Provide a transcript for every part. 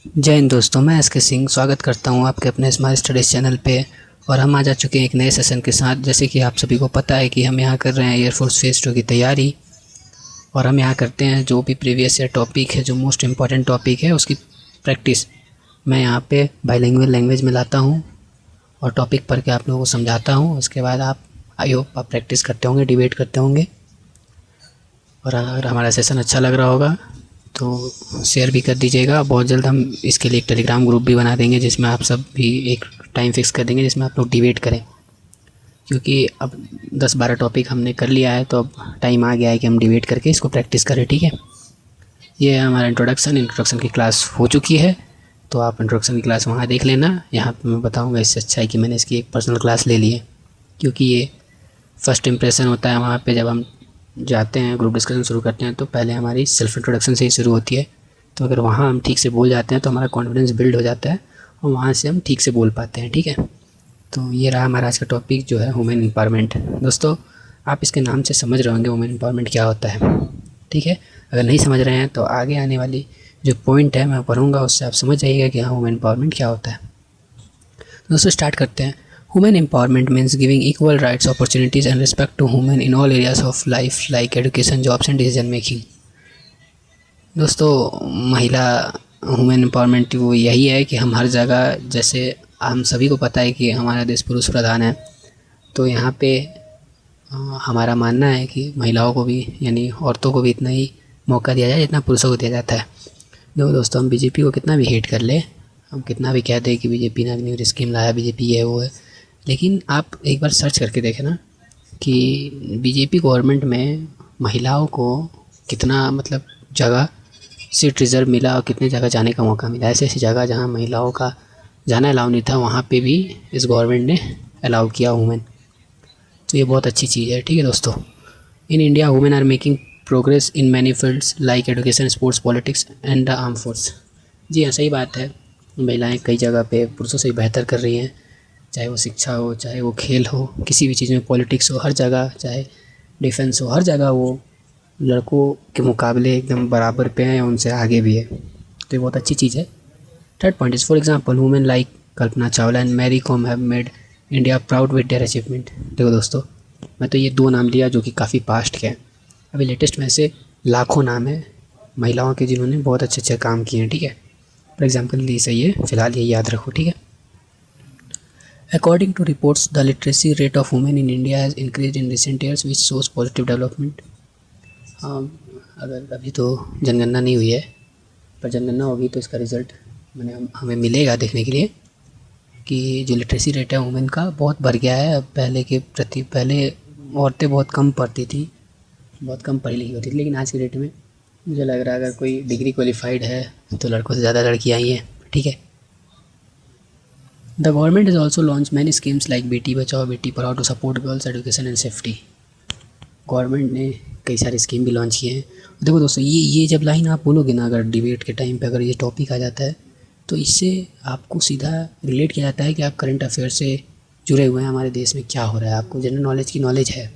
जय हिंद दोस्तों, मैं एस के सिंह स्वागत करता हूं आपके अपने स्मार्ट स्टडीज़ चैनल पे। और हम आज आ चुके हैं एक नए सेशन के साथ। जैसे कि आप सभी को पता है कि हम यहाँ कर रहे हैं एयरफोर्स फेज़ 2 की तैयारी। और हम यहाँ करते हैं जो भी प्रीवियस ईयर टॉपिक है, जो मोस्ट इम्पॉर्टेंट टॉपिक है उसकी प्रैक्टिस मैं यहाँ पे बाईलिंगुअल लैंग्वेज में लाता हूँ और टॉपिक पढ़ के आप लोगों को समझाता हूँ। उसके बाद आप आई होप आप प्रैक्टिस करते होंगे, डिबेट करते होंगे। और अगर हमारा सेशन अच्छा लग रहा होगा तो शेयर भी कर दीजिएगा। बहुत जल्द हम इसके लिए एक टेलीग्राम ग्रुप भी बना देंगे जिसमें आप सब भी एक टाइम फिक्स कर देंगे जिसमें आप लोग डिबेट करें, क्योंकि अब 10-12 टॉपिक हमने कर लिया है तो अब टाइम आ गया है कि हम डिबेट करके इसको प्रैक्टिस करें। ठीक है, ये है हमारा इंट्रोडक्शन की क्लास हो चुकी है, तो आप इंट्रोडक्शन की क्लास वहाँ देख लेना। यहाँ पर मैं बताऊँगा, इससे अच्छा है कि मैंने इसकी एक पर्सनल क्लास ले ली है, क्योंकि ये फर्स्ट इम्प्रेशन होता है वहाँ पे जब हम जाते हैं ग्रुप डिस्कशन शुरू करते हैं तो पहले हमारी सेल्फ इंट्रोडक्शन से ही शुरू होती है। तो अगर वहाँ हम ठीक से बोल जाते हैं तो हमारा कॉन्फिडेंस बिल्ड हो जाता है और वहाँ से हम ठीक से बोल पाते हैं। ठीक है, तो ये रहा हमारा आज का टॉपिक जो है वुमेन एम्पावरमेंट। दोस्तों, आप इसके नाम से समझ रहे होंगे वुमेन एम्पावरमेंट क्या होता है। ठीक है, अगर नहीं समझ रहे हैं तो आगे आने वाली जो पॉइंट है मैं पढ़ूँगा उससे आप समझ जाइएगा कि हाँ वुमेन एम्पावरमेंट क्या होता है। दोस्तों स्टार्ट करते हैं। Women empowerment means giving equal rights, opportunities and respect to women in all areas of life like education, jobs and decision making। दोस्तों, महिला वुमेन एम्पावरमेंट वो यही है कि हम हर जगह, जैसे हम सभी को पता है कि हमारा देश पुरुष प्रधान है, तो यहाँ पे हमारा मानना है कि महिलाओं को भी यानी औरतों को भी इतना ही मौका दिया जाए जितना पुरुषों को दिया जाता है। देखो दोस्तों, हम बीजेपी को कितना भी हेट कर ले, हम कितना भी कहते हैं कि बीजेपी ने न्यू स्कीम लाया, बीजेपी ये वो है, लेकिन आप एक बार सर्च करके देखें ना कि बीजेपी गवर्नमेंट में महिलाओं को कितना मतलब जगह सीट रिज़र्व मिला और कितने जगह जाने का मौका मिला। ऐसी ऐसी जगह जहां महिलाओं का जाना अलाउ नहीं था वहां पे भी इस गवर्नमेंट ने अलाउ किया वुमेन। तो ये बहुत अच्छी चीज़ है। ठीक है दोस्तों, in India women are making progress in many fields like education, sports, politics and the arm force. जी हाँ, सही बात है, महिलाएँ कई जगह पर पुरुषों से बेहतर कर रही हैं, चाहे वो शिक्षा हो, चाहे वो खेल हो, किसी भी चीज़ में, पॉलिटिक्स हो, हर जगह, चाहे डिफेंस हो, हर जगह वो लड़कों के मुकाबले एकदम बराबर पे हैं, उनसे आगे भी है। तो ये बहुत अच्छी चीज़ है। Third point is for example women like Kalpana Chawla and Mary Kom have made India proud with their achievement. देखो दोस्तों, मैं तो ये 2 नाम लिया जो कि काफ़ी पास्ट के हैं, अभी लेटेस्ट में से लाखों नाम है महिलाओं के जिन्होंने बहुत अच्छे अच्छे काम किए हैं। ठीक है, फॉर एग्जाम्पल ये सही है, फिलहाल ये याद रखो। ठीक है, According to reports, the literacy rate of women in India has increased in recent years, which shows positive development। अगर अभी तो जनगणना नहीं हुई है, पर जनगणना होगी तो इसका रिज़ल्ट हमें मिलेगा देखने के लिए कि जो लिटरेसी रेट है वुमेन का बहुत बढ़ गया है। अब पहले के प्रति, पहले औरतें बहुत कम पढ़ती थी, बहुत कम पढ़ी लिखी होती थी, लेकिन आज के डेट में मुझे लग रहा है अगर कोई डिग्री क्वालिफाइड है तो लड़कों से ज़्यादा लड़कियाँ ही हैं। ठीक है, The government has also launched many schemes like Beti Bachao Beti Padhao to support girls education and safety। Government ने कई सारी स्कीम भी लॉन्च किए हैं। देखो दोस्तों, ये जब लाइन आप बोलोगे ना, अगर डिबेट के टाइम पे अगर ये टॉपिक आ जाता है तो इससे आपको सीधा रिलेट किया जाता है कि आप करंट अफेयर से जुड़े हुए हैं, हमारे देश में क्या हो रहा है, आपको जनरल नॉलेज की नॉलेज है।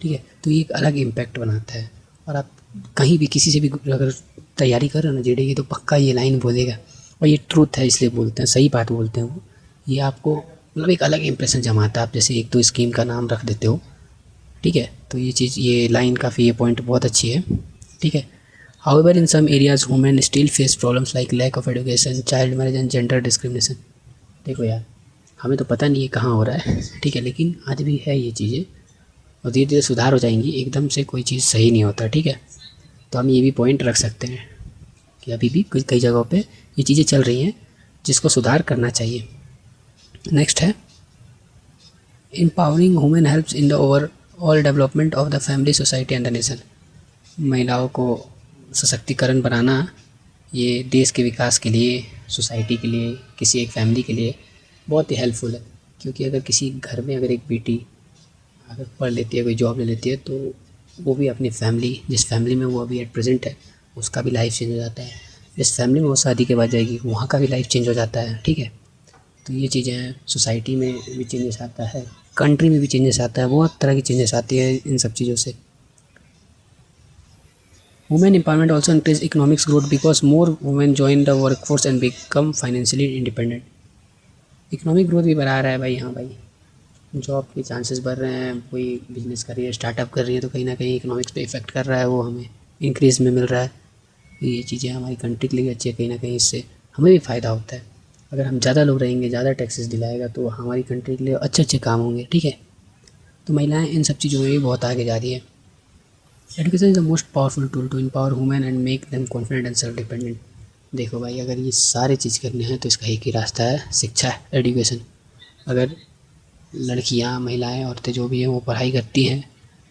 ठीक है, तो ये एक अलग इम्पैक्ट बनाता है। और आप कहीं भी किसी से भी अगर तैयारी कर रहे हो ना जेडी की, तो पक्का ये लाइन बोलेगा, और ये ट्रूथ है इसलिए बोलते हैं, सही बात बोलते हैं वो। ये आपको मतलब एक अलग इंप्रेशन जमाता है, आप जैसे 1-2 स्कीम का नाम रख देते हो। ठीक है, तो ये चीज़, ये लाइन काफ़ी, ये पॉइंट बहुत अच्छी है। ठीक है, however in some areas women still face problems like lack of education, child marriage and gender discrimination. देखो यार, हमें तो पता नहीं है कहाँ हो रहा है, ठीक है, लेकिन आज भी है ये चीज़ें और धीरे धीरे सुधार हो जाएंगी। एकदम से कोई चीज़ सही नहीं होता। ठीक है, तो हम ये भी पॉइंट रख सकते हैं कि अभी भी कई जगहों पे ये चीज़ें चल रही हैं जिसको सुधार करना चाहिए। नेक्स्ट है empowering women helps in the overall development of the family, society and the nation. महिलाओं को सशक्तिकरण बनाना ये देश के विकास के लिए, सोसाइटी के लिए, किसी एक फैमिली के लिए बहुत ही हेल्पफुल है। क्योंकि अगर किसी घर में अगर एक बेटी अगर पढ़ लेती है, कोई जॉब ले लेती है, तो वो भी अपनी फैमिली, जिस फैमिली में वो अभी एट प्रेजेंट है, उसका भी लाइफ चेंज हो जाता है। जिस फैमिली में वो शादी के बाद जाएगी वहाँ का भी लाइफ चेंज हो जाता है। ठीक है, तो ये चीज़ें हैं, सोसाइटी में भी चेंजेस आता है, कंट्री में भी चेंजेस आता है, बहुत तरह की चेंजेस आती है इन सब चीज़ों से। Women empowerment also increase economics growth because more women join the work force and become financially independent. Economic growth भी बढ़ा रहा है भाई। हाँ भाई, जॉब के चांसेस बढ़ रहे हैं, कोई बिजनेस कर रही है, स्टार्टअप कर रही है, तो कहीं ना कहीं इकोनॉमिक्स पे इफेक्ट कर रहा है, वो हमें इंक्रीज़ में मिल रहा है। ये चीज़ें हमारी कंट्री के लिए अच्छी है, कहीं ना कहीं इससे हमें भी फ़ायदा होता है। अगर हम ज़्यादा लोग रहेंगे, ज़्यादा टैक्सेस दिलाएगा तो हमारी कंट्री के लिए अच्छे अच्छे काम होंगे। ठीक है, तो महिलाएँ इन सब चीज़ों में भी बहुत आगे जा रही है। Education is the most powerful tool to empower women and make them confident and self dependent. देखो भाई, अगर ये सारे चीज़ करने हैं तो इसका एक ही रास्ता है, शिक्षा है, एजुकेशन। अगर लड़कियां, महिलाएं, औरतें जो भी हैं वो पढ़ाई करती हैं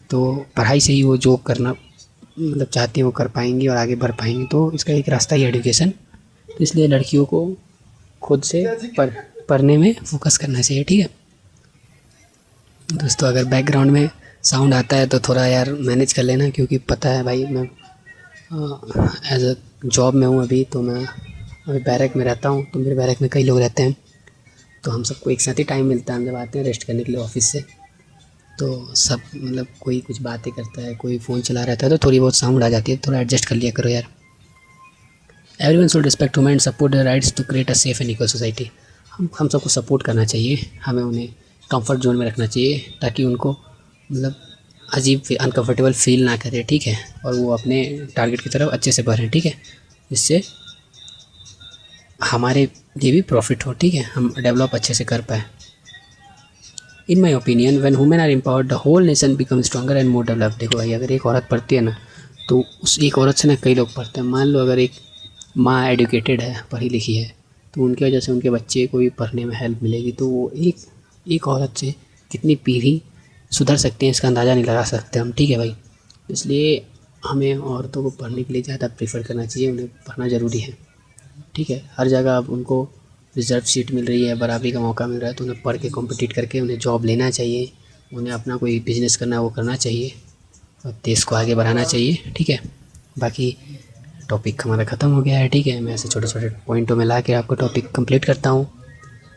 तो पढ़ाई से ही वो जो करना मतलब चाहती हैं वो कर पाएंगी और आगे बढ़ पाएंगी। तो इसका एक रास्ता ही एजुकेशन। तो इसलिए लड़कियों को खुद से पढ़ने में फोकस करना चाहिए। ठीक है दोस्तों, अगर बैकग्राउंड में साउंड आता है तो थोड़ा यार मैनेज कर लेना, क्योंकि पता है भाई मैं एज अ जॉब में हूँ अभी। तो मैं अभी बैरक में रहता हूँ, तो मेरे बैरक में कई लोग रहते हैं, तो हम सबको एक साथ ही टाइम मिलता है। हम जब आते हैं रेस्ट करने के लिए ऑफिस से, तो सब मतलब कोई कुछ बातें करता है, कोई फ़ोन चला रहता है, तो थोड़ी बहुत साउंड आ जाती है। थोड़ा एडजस्ट कर लिया करो यार। Everyone should respect women and support their rights to create a safe and equal society. हम सबको सपोर्ट करना चाहिए, हमें उन्हें कंफर्ट जोन में रखना चाहिए ताकि उनको मतलब अजीब अनकम्फर्टेबल फील ना करे। ठीक है, और वो अपने टारगेट की तरफ अच्छे से बढ़ें। ठीक है, इससे हमारे लिए भी प्रॉफिट हो। ठीक है, हम डेवलप अच्छे से कर पाए। In my opinion when women are empowered the whole nation become stronger and more developed. देखो भाई, अगर एक औरत पढ़ती है ना, तो उस एक औरत से ना कई लोग पढ़ते हैं। मान लो अगर एक माँ एजुकेटेड है, पढ़ी लिखी है, तो उनकी वजह से उनके बच्चे को भी पढ़ने में हेल्प मिलेगी। तो वो एक औरत से कितनी पीढ़ी सुधर सकती है, इसका अंदाज़ा नहीं लगा सकते हम। ठीक है भाई, इसलिए हमें औरतों को पढ़ने के लिए ज़्यादा प्रेफर करना चाहिए, उन्हें पढ़ना ज़रूरी है। ठीक है, हर जगह अब उनको रिज़र्व सीट मिल रही है, बराबरी का मौका मिल रहा है, तो उन्हें पढ़ के कॉम्पिटिट करके उन्हें जॉब लेना चाहिए। उन्हें अपना कोई बिज़नेस करना है वो करना चाहिए और देश को आगे बढ़ाना चाहिए। ठीक है, बाकी टॉपिक हमारा ख़त्म हो गया है। ठीक है, मैं ऐसे छोटे छोटे पॉइंटों में ला के आपको टॉपिक कंप्लीट करता हूँ।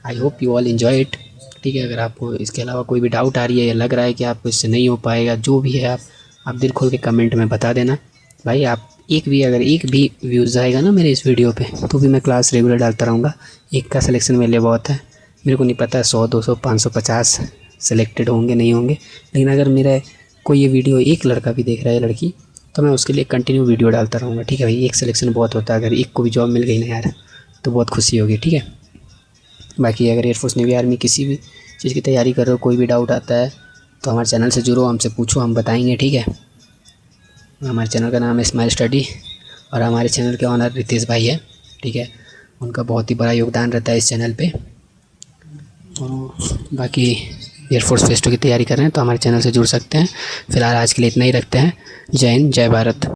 I hope you all enjoy it. ठीक है, अगर आपको इसके अलावा कोई भी डाउट आ रही है या लग रहा है कि आपको इससे नहीं हो पाएगा, जो भी है आप दिल खोल के कमेंट में बता देना भाई। आप अगर एक भी व्यूज़ आएगा ना मेरे इस वीडियो पे, तो भी मैं क्लास रेगुलर डालता रहूँगा। एक का सिलेक्शन मेरे लिए बहुत है। मेरे को नहीं पता 100, 200, 500, 50 सेलेक्टेड होंगे नहीं होंगे, लेकिन अगर मेरा कोई ये वीडियो एक लड़का भी देख रहा है, लड़की, तो मैं उसके लिए कंटिन्यू वीडियो डालता रहूँगा। ठीक है भाई, एक सिलेक्शन बहुत होता है। अगर एक को भी जॉब मिल गई ना यार, तो बहुत खुशी होगी। ठीक है, बाकी अगर एयरफोर्स नेवी आर्मी किसी भी चीज़ की तैयारी कर रहे हो, कोई भी डाउट आता है, तो हमारे चैनल से जुड़ो, हमसे पूछो, हम बताएंगे। ठीक है, हमारे चैनल का नाम है स्माइल स्टडी और हमारे चैनल के ऑनर रितेश भाई है। ठीक है, उनका बहुत ही बड़ा योगदान रहता है इस चैनल पे। और बाकी एयरफोर्स फेस 2 की तैयारी कर रहे हैं तो हमारे चैनल से जुड़ सकते हैं। फ़िलहाल आज के लिए इतना ही रखते हैं। जय हिंद, जय भारत।